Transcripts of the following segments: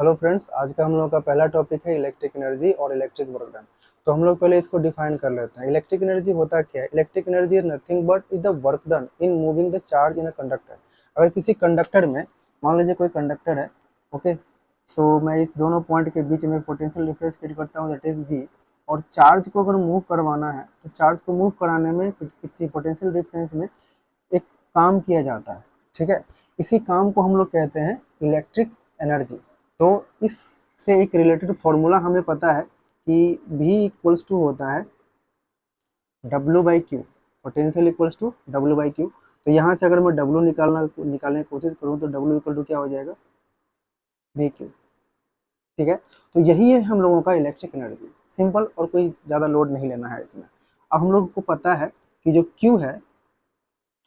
Hello friends, आज का हम लोगों का पहला टॉपिक है इलेक्ट्रिक एनर्जी और इलेक्ट्रिक वर्क डन। तो हम लोग पहले इसको डिफाइन कर लेते हैं। इलेक्ट्रिक एनर्जी होता क्या है? Electric energy is nothing but is the work done in moving the charge in a conductor. अगर किसी कंडक्टर में, मान लीजिए कोई कंडक्टर है, ओके, सो मैं इस दोनों पॉइंट के बीच में पोटेंशियल डिफरेंस क्रिएट करता हूँ, दैट इज वी। और चार्ज को अगर मूव करवाना है तो चार्ज को मूव कराने में किसी पोटेंशियल डिफरेंस में एक काम किया जाता है, ठीक है। इसी काम को हम लोग कहते हैं इलेक्ट्रिक एनर्जी। तो इससे एक रिलेटेड फॉर्मूला हमें पता है कि V इक्वल्स टू होता है W/Q, potential equals to W/Q। तो यहाँ से अगर मैं W निकालने की कोशिश करूँ तो W इक्वल टू क्या हो जाएगा? VQ, ठीक है। तो यही है हम लोगों का इलेक्ट्रिक एनर्जी, सिंपल, और कोई ज़्यादा लोड नहीं लेना है इसमें। अब हम लोग को पता है कि जो Q है,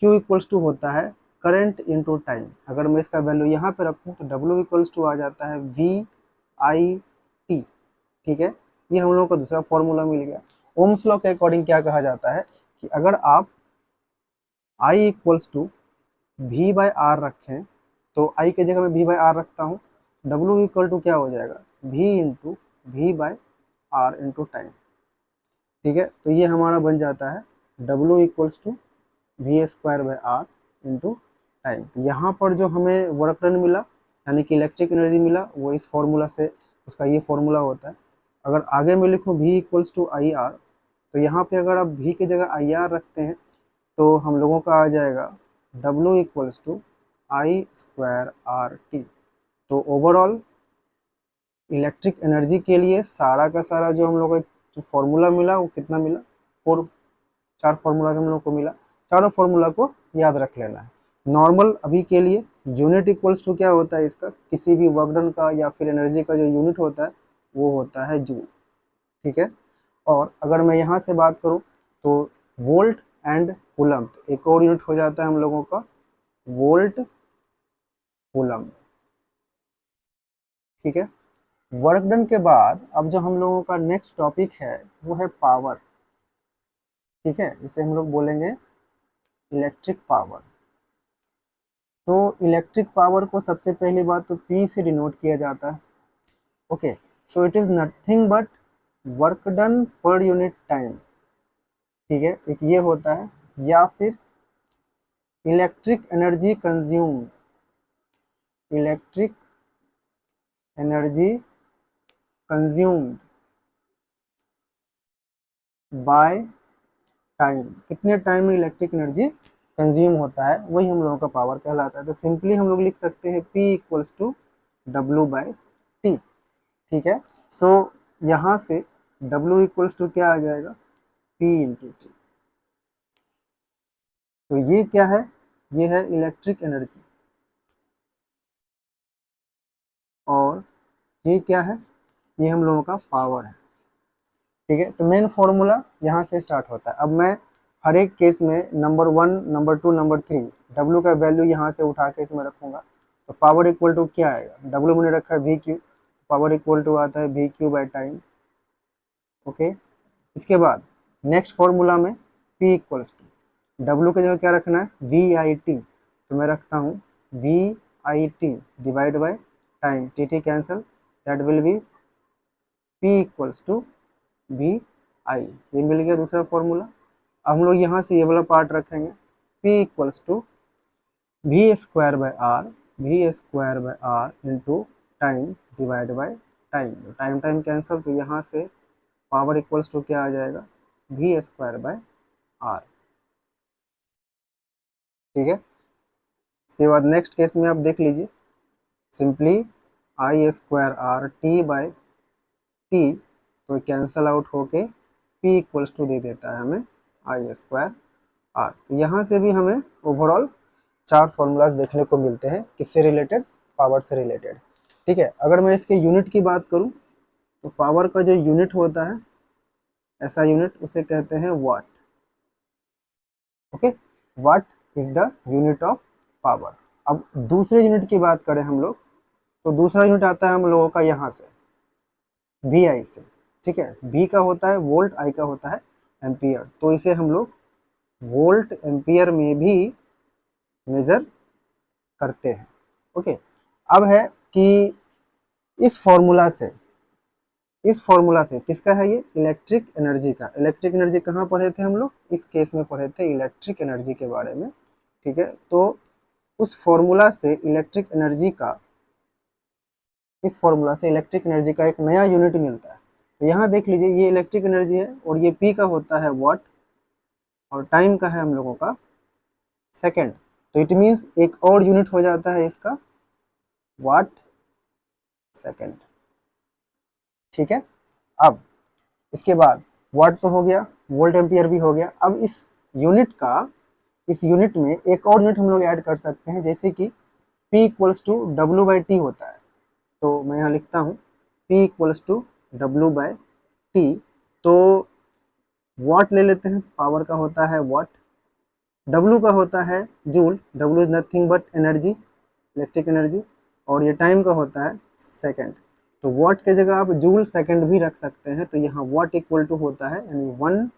Q इक्वल्स टू होता है करंट इनटू टाइम। अगर मैं इसका वैल्यू यहाँ पे रखूँ तो W इक्वल्स टू आ जाता है VIT, ठीक है। ये हम लोगों को दूसरा फॉर्मूला मिल गया। ओम्स लॉ के अकॉर्डिंग क्या कहा जाता है कि अगर आप I इक्वल्स टू V/R रखें, तो I की जगह मैं V/R रखता हूँ, W इक्वल टू क्या हो जाएगा? V into V/R into time, ठीक है। तो ये हमारा बन जाता है W equals to V² by R into time. तो यहाँ पर जो हमें वर्क डन मिला, यानी कि इलेक्ट्रिक एनर्जी मिला, वो इस फॉर्मूला से, उसका ये फॉर्मूला होता है। अगर आगे में लिखूँ V इक्वल्स टू IR, तो यहाँ पे अगर आप V की जगह IR रखते हैं तो हम लोगों का आ जाएगा W इक्वल्स टू I²RT। तो ओवरऑल इलेक्ट्रिक एनर्जी के लिए सारा का सारा जो हम लोग को जो फॉर्मूला मिला वो कितना मिला? 4 फार्मूला हम लोग को मिला। चारों फार्मूला को याद रख लेना है। नॉर्मल अभी के लिए यूनिट इक्वल्स टू क्या होता है इसका, किसी भी वर्क डन का या फिर एनर्जी का जो यूनिट होता है वो होता है जूल, ठीक है। और अगर मैं यहाँ से बात करूँ तो वोल्ट एंड कूलम, एक और यूनिट हो जाता है हम लोगों का वोल्ट कूलम, ठीक है। वर्क डन के बाद अब जो हम लोगों का नेक्स्ट टॉपिक है वो है पावर, ठीक है। इसे हम लोग बोलेंगे इलेक्ट्रिक पावर। तो इलेक्ट्रिक पावर को सबसे पहली बात तो P से डिनोट किया जाता है, okay. So it is nothing but work done per unit time, ठीक है, एक ये होता है। या फिर electric energy consume, electric energy consumed by time, कितने टाइम में इलेक्ट्रिक एनर्जी कंज्यूम होता है वही हम लोगों का पावर कहलाता है। तो सिंपली हम लोग लिख सकते हैं P इक्वल्स टू W/T, ठीक है। सो यहाँ से W इक्वल्स टू क्या आ जाएगा? P into T। तो ये क्या है? ये है इलेक्ट्रिक एनर्जी। और ये क्या है? ये हम लोगों का पावर है, ठीक है। तो मेन फॉर्मूला यहाँ से स्टार्ट होता है। अब मैं हर एक केस में नंबर 1, नंबर 2, नंबर 3 W का वैल्यू यहाँ से उठा के इसमें रखूँगा। तो पावर इक्वल टू क्या आएगा? W मैंने रखा है VQ, पावर इक्वल टू आता है VQ/टाइम, ओके। इसके बाद नेक्स्ट फॉर्मूला में P इक्वल्स टू W की जगह क्या रखना है? VIT। तो मैं रखता हूँ VIT divide by time, TT cancel, that will be P equals to VI। ये मिल गया दूसरा फॉर्मूला। अब हम लोग यहाँ से ये वाला पार्ट रखेंगे, P equals to V²/R, V²/R into time divide by time. Time time cancel, तो यहाँ से पावर इक्वल्स टू क्या आ जाएगा? V²/R, ठीक है। इसके बाद नेक्स्ट केस में आप देख लीजिए, सिंपली I²RT/T, तो कैंसल आउट होके P इक्वल्स टू दे देता है हमें I²R। तो यहाँ से भी हमें ओवरऑल 4 फॉर्मूलाज देखने को मिलते हैं, किससे रिलेटेड? पावर से रिलेटेड, ठीक है। अगर मैं इसके यूनिट की बात करूँ तो पावर का जो यूनिट होता है, ऐसा यूनिट, उसे कहते हैं watt, okay. Watt is the unit of power. अब दूसरे यूनिट की बात करें हम लोग, तो दूसरा यूनिट आता है हम लोगों का यहाँ से VI से, ठीक है। V का होता है वोल्ट, I का होता है एम्पियर। तो इसे हम लोग वोल्ट एम्पियर में भी मेजर करते हैं, ओके। अब है कि इस फॉर्मूला से, इस फॉर्मूला से किसका है ये, इलेक्ट्रिक एनर्जी का। इलेक्ट्रिक एनर्जी कहाँ पढ़े थे हम लोग, इस केस में पढ़े थे इलेक्ट्रिक एनर्जी के बारे में, ठीक है। तो उस फॉर्मूला से इलेक्ट्रिक एनर्जी का, इस फॉर्मूला से इलेक्ट्रिक एनर्जी का एक नया यूनिट मिलता है। तो यहाँ देख लीजिए ये इलेक्ट्रिक एनर्जी है और ये पी का होता है वाट और टाइम का है हम लोगों का सेकेंड। तो इट मीन्स एक और यूनिट हो जाता है इसका वाट सेकेंड, ठीक है। अब इसके बाद वाट तो हो गया, वोल्ट एम्पियर भी हो गया। अब इस यूनिट का, इस यूनिट में एक और यूनिट हम लोग ऐड कर सकते हैं, जैसे कि P equals to W by T होता है। तो मैं यहाँ लिखता हूँ P equals to W by T. तो वाट ले लेते हैं, पावर का होता है वाट, W का होता है joule, W is nothing but energy, electric energy, और ये टाइम का होता है सेकेंड। तो वाट के जगह आप जूल सेकेंड भी रख सकते हैं। तो यहाँ वाट इक्वल टू होता है, यानी 1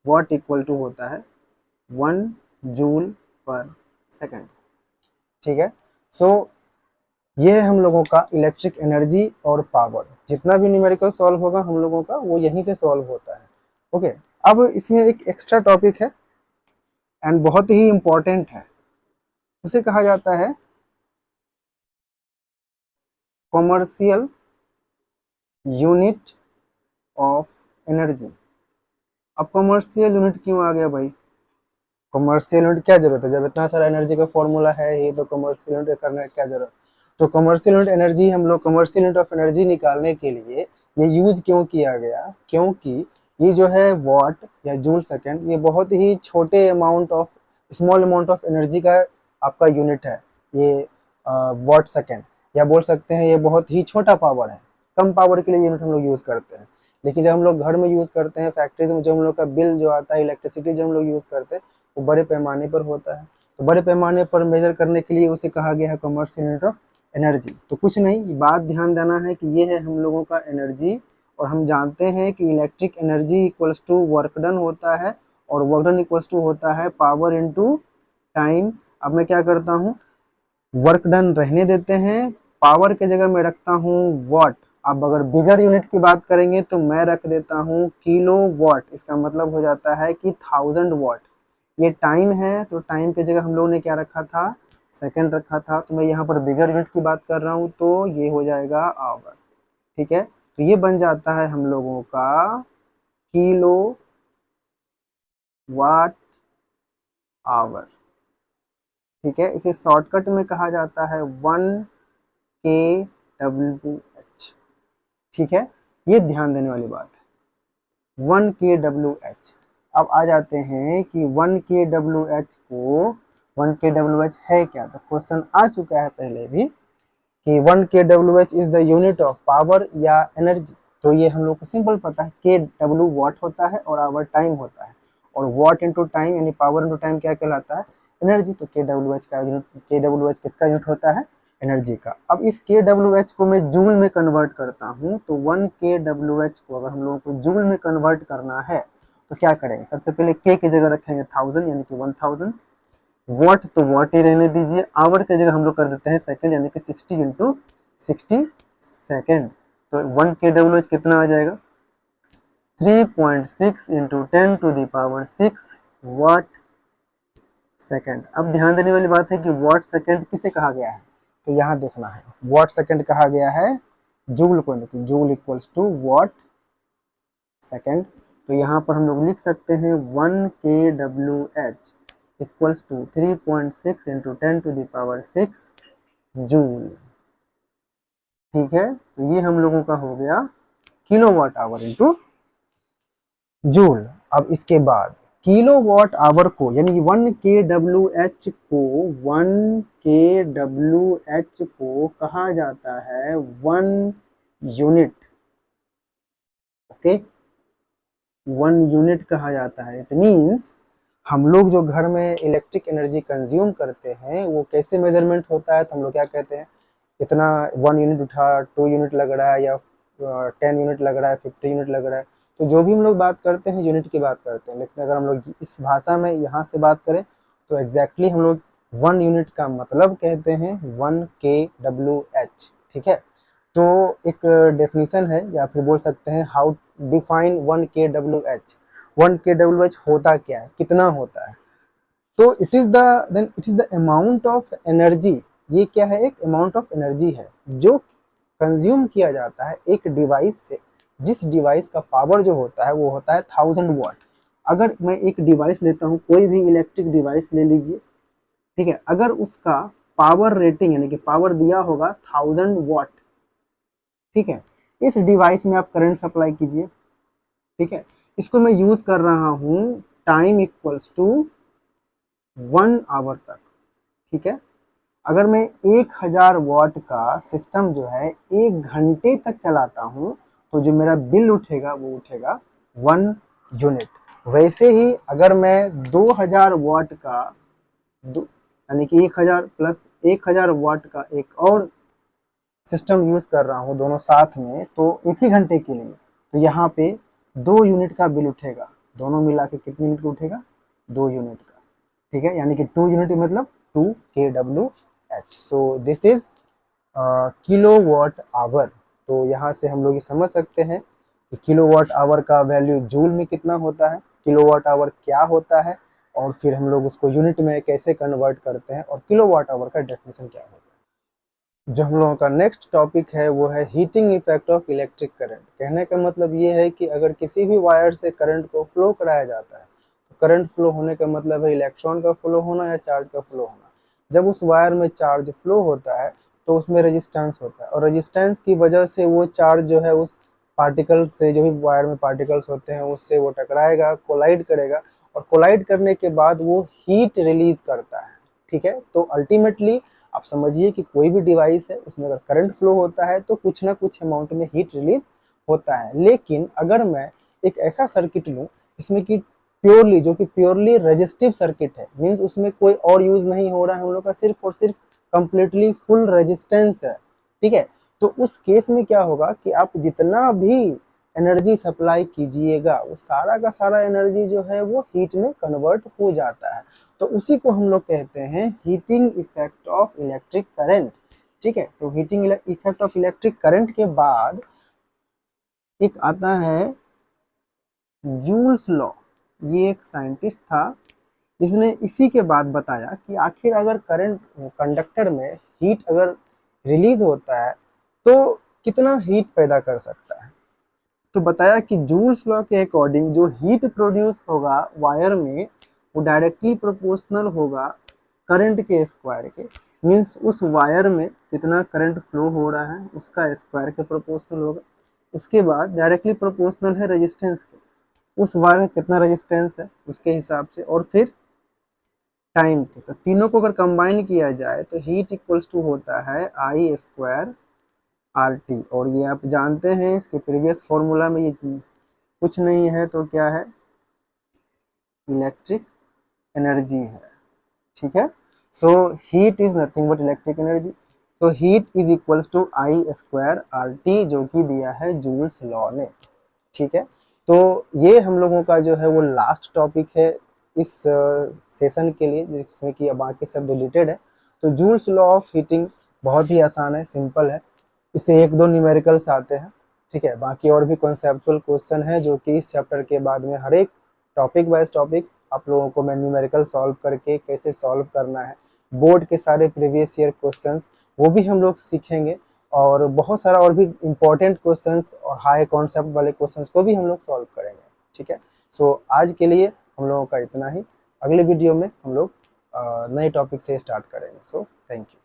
वाट इक्वल टू होता है 1 जूल पर सेकेंड, ठीक है। सो ये है हम लोगों का इलेक्ट्रिक एनर्जी और पावर। जितना भी न्यूमेरिकल सॉल्व होगा हम लोगों का वो यहीं से सॉल्व होता है, ओके। अब इसमें एक एक्स्ट्रा टॉपिक है एंड बहुत ही इंपॉर्टेंट है, उसे कहा जाता है कॉमर्शियल यूनिट ऑफ एनर्जी। अब कॉमर्शियल यूनिट क्यों आ गया भाई, कॉमर्शियल यूनिट क्या जरूरत है, जब इतना सारा एनर्जी का फॉर्मूला है ये, तो कॉमर्शियल यूनिट करने की क्या जरूरत। तो कॉमर्शियल यूनिट एनर्जी, हम लोग कॉमर्शियल यूनिट ऑफ एनर्जी निकालने के लिए ये यूज क्यों किया गया, क्योंकि ये जो है वाट या जूल सेकेंड, ये बहुत ही छोटे amount of, small amount of energy का आपका यूनिट है ये वाट सेकेंड, या बोल सकते हैं ये बहुत ही छोटा पावर है। कम पावर के लिए यूनिट हम लोग यूज़ करते हैं, लेकिन जब हम लोग घर में यूज़ करते हैं, फैक्ट्रीज में जो हम लोग का बिल जो आता है, इलेक्ट्रिसिटी जो हम लोग यूज़ करते हैं, वो बड़े पैमाने पर होता है। तो बड़े पैमाने पर मेजर करने के लिए उसे कहा गया है कॉमर्शियल यूनिट ऑफ एनर्जी। तो कुछ नहीं, बात ध्यान देना है कि ये है हम लोगों का एनर्जी, और हम जानते हैं कि electric energy equals to work done होता है, और वर्क डन इक्वल्स टू होता है पावर इनटू टाइम। अब मैं क्या करता हूँ, वर्क डन रहने देते हैं, पावर के जगह मैं रखता हूँ वाट। अब अगर बिगर यूनिट की बात करेंगे तो मैं रख देता हूँ किलो वाट, इसका मतलब हो जाता है कि 1000 वाट। ये टाइम है, तो टाइम के जगह हम लोगों ने क्या रखा था, सेकंड रखा था। तो मैं यहाँ पर बिगर यूनिट की बात कर रहा हूँ, तो ये हो जाएगा आवर, ठीक है। तो ये बन जाता है हम लोगों का किलो वाट आवर, ठीक है। इसे शॉर्टकट में कहा जाता है 1 kWh, ठीक है। ये ध्यान देने वाली बात है 1 kWh। अब आ जाते हैं कि 1 kWh को, 1 kWh है क्या, तो क्वेश्चन आ चुका है पहले भी कि 1 kWh is the unit of power या एनर्जी। तो ये हम लोग को सिंपल पता है, kW वाट होता है और आवर टाइम होता है, और वाट इंटू टाइम यानी पावर इंटू टाइम क्या कहलाता है, एनर्जी। तो kWh का यूनिट, kWh किसका यूनिट होता है, एनर्जी का। अब इस kWh को मैं जूल में कन्वर्ट करता हूँ, तो 1 kWh को अगर हम लोगों को जूल में कन्वर्ट करना है तो क्या करेंगे, सबसे पहले k की जगह रखेंगे 1000 यानी कि 1000, वाट तो वाट ही रहने दीजिए, आवर की जगह हम लोग कर देते हैं सेकंड यानी कि 60 इंटू 60 सेकेंड। तो 1 kWh कितना आ जाएगा, 3.6 into 10 to the power 6 watt second. अब ध्यान देने वाली बात है कि वाट सेकेंड किसे कहा गया है, तो यहाँ देखना है, वाट सेकेंड कहा गया है जूल को, यानी कि joule equals to watt second. तो यहाँ पर हम लोग लिख सकते हैं 1 kWh equals to 3.6 into 10 to the power 6 joule, ठीक है। तो ये हम लोगों का हो गया किलोवाट आवर इंटू जूल। अब इसके बाद किलोवाट आवर को, यानी 1 kWh को, 1 kWh को कहा जाता है 1 यूनिट, ओके, 1 यूनिट कहा जाता है। इट मीन्स हम लोग जो घर में इलेक्ट्रिक एनर्जी कंज्यूम करते हैं वो कैसे मेजरमेंट होता है, तो हम लोग क्या कहते हैं, इतना 1 यूनिट उठा, 2 यूनिट लग रहा है, या 10 यूनिट लग रहा है, 50 यूनिट लग रहा है। तो जो भी हम लोग बात करते हैं यूनिट की बात करते हैं, लेकिन अगर हम लोग इस भाषा में यहाँ से बात करें तो एग्जैक्टली हम लोग 1 यूनिट का मतलब कहते हैं 1 kWh, ठीक है। तो एक डेफिनेशन है या फिर बोल सकते हैं हाउ डिफाइन 1 kWh। 1 kWh होता क्या है, कितना होता है? तो it is the amount of energy. ये क्या है? एक अमाउंट ऑफ एनर्जी है जो कंज्यूम किया जाता है एक डिवाइस से, जिस डिवाइस का पावर जो होता है वो होता है 1000 वाट। अगर मैं एक डिवाइस लेता हूँ, कोई भी इलेक्ट्रिक डिवाइस ले लीजिए, ठीक है, अगर उसका पावर रेटिंग यानी कि पावर दिया होगा 1000 वाट, ठीक है, इस डिवाइस में आप करंट सप्लाई कीजिए, ठीक है, इसको मैं यूज कर रहा हूँ टाइम इक्वल्स टू 1 आवर तक, ठीक है। अगर मैं 1000 वाट का सिस्टम जो है 1 घंटे तक चलाता हूँ तो जो मेरा बिल उठेगा वो उठेगा 1 यूनिट। वैसे ही अगर मैं 2000 वाट का यानी कि 1000 प्लस 1000 वाट का एक और सिस्टम यूज कर रहा हूँ दोनों साथ में, तो एक ही घंटे के लिए, तो यहाँ पे 2 यूनिट का बिल उठेगा। दोनों मिला के कितने यूनिट का उठेगा? 2 यूनिट का, ठीक है, यानी कि 2 यूनिट मतलब 2 kWh। So this is kilowatt hour. तो यहाँ से हम लोग ये समझ सकते हैं कि किलोवाट आवर का वैल्यू जूल में कितना होता है, किलोवाट आवर क्या होता है, और फिर हम लोग उसको यूनिट में कैसे कन्वर्ट करते हैं, और किलोवाट आवर का डेफिनेशन क्या होता है। जो हम लोगों का नेक्स्ट टॉपिक है वो है heating effect of electric current. कहने का मतलब ये है कि अगर किसी भी वायर से करंट को फ्लो कराया जाता है, तो करंट फ्लो होने का मतलब है इलेक्ट्रॉन का फ्लो होना या चार्ज का फ्लो होना। जब उस वायर में चार्ज फ्लो होता है तो उसमें रेजिस्टेंस होता है, और रेजिस्टेंस की वजह से वो चार्ज जो है उस पार्टिकल से, जो भी वायर में पार्टिकल्स होते हैं उससे वो टकराएगा, कोलाइड करेगा, और कोलाइड करने के बाद वो हीट रिलीज करता है, ठीक है। तो अल्टीमेटली आप समझिए कि कोई भी डिवाइस है उसमें अगर करंट फ्लो होता है तो कुछ ना कुछ अमाउंट में हीट रिलीज होता है। लेकिन अगर मैं एक ऐसा सर्किट लूँ इसमें कि प्योरली, जो कि प्योरली रेजिस्टिव सर्किट है, मीन्स उसमें कोई और यूज नहीं हो रहा है हम लोग का, सिर्फ और सिर्फ कंप्लीटली फुल रेजिस्टेंस है, ठीक है, तो उस केस में क्या होगा कि आप जितना भी एनर्जी सप्लाई कीजिएगा वो सारा का सारा एनर्जी जो है वो हीट में कन्वर्ट हो जाता है। तो उसी को हम लोग कहते हैं heating effect of electric current, ठीक है। तो heating effect of electric current के बाद एक आता है जूल्स लॉ। ये एक साइंटिस्ट था जिसने इसी के बाद बताया कि आखिर अगर करंट कंडक्टर में हीट अगर रिलीज होता है तो कितना हीट पैदा कर सकता है। तो बताया कि जूल्स लॉ के अकॉर्डिंग जो हीट प्रोड्यूस होगा वायर में वो डायरेक्टली प्रोपोर्शनल होगा करंट के स्क्वायर के। मीन्स उस वायर में कितना करंट फ्लो हो रहा है उसका स्क्वायर के प्रोपोर्शनल होगा। उसके बाद डायरेक्टली प्रोपोर्शनल है रेजिस्टेंस के, उस वायर में कितना रेजिस्टेंस है उसके हिसाब से, और फिर टाइम के। तो तीनों को अगर कंबाइन किया जाए तो हीट इक्वल्स टू होता है आई स्क्वायर आर टी। और ये आप जानते हैं इसके प्रीवियस फॉर्मूला में ये कुछ नहीं है तो क्या है, इलेक्ट्रिक एनर्जी है, ठीक है। So heat is nothing but electric energy. तो heat is equals to I square R T, जो कि दिया है जूल्स लॉ ने, ठीक है। तो ये हम लोगों का जो है वो लास्ट टॉपिक है इस सेशन के लिए, जिसमें कि बाकी सब डिलीटेड है। तो जूल्स लॉ ऑफ हीटिंग बहुत ही आसान है, सिंपल है, इससे 1-2 न्यूमेरिकल्स आते हैं, ठीक है। बाकी और भी कॉन्सेप्चुअल क्वेश्चन है जो कि इस चैप्टर के बाद में हर एक टॉपिक वाइज टॉपिक आप लोगों को मैं न्यूमेरिकल सॉल्व करके कैसे सॉल्व करना है, बोर्ड के सारे प्रीवियस ईयर क्वेश्चंस वो भी हम लोग सीखेंगे, और बहुत सारा और भी इम्पोर्टेंट क्वेश्चंस और हाई कॉन्सेप्ट वाले क्वेश्चंस को भी हम लोग सॉल्व करेंगे, ठीक है। सो आज के लिए हम लोगों का इतना ही। अगले वीडियो में हम लोग नए टॉपिक से स्टार्ट करेंगे। So thank you.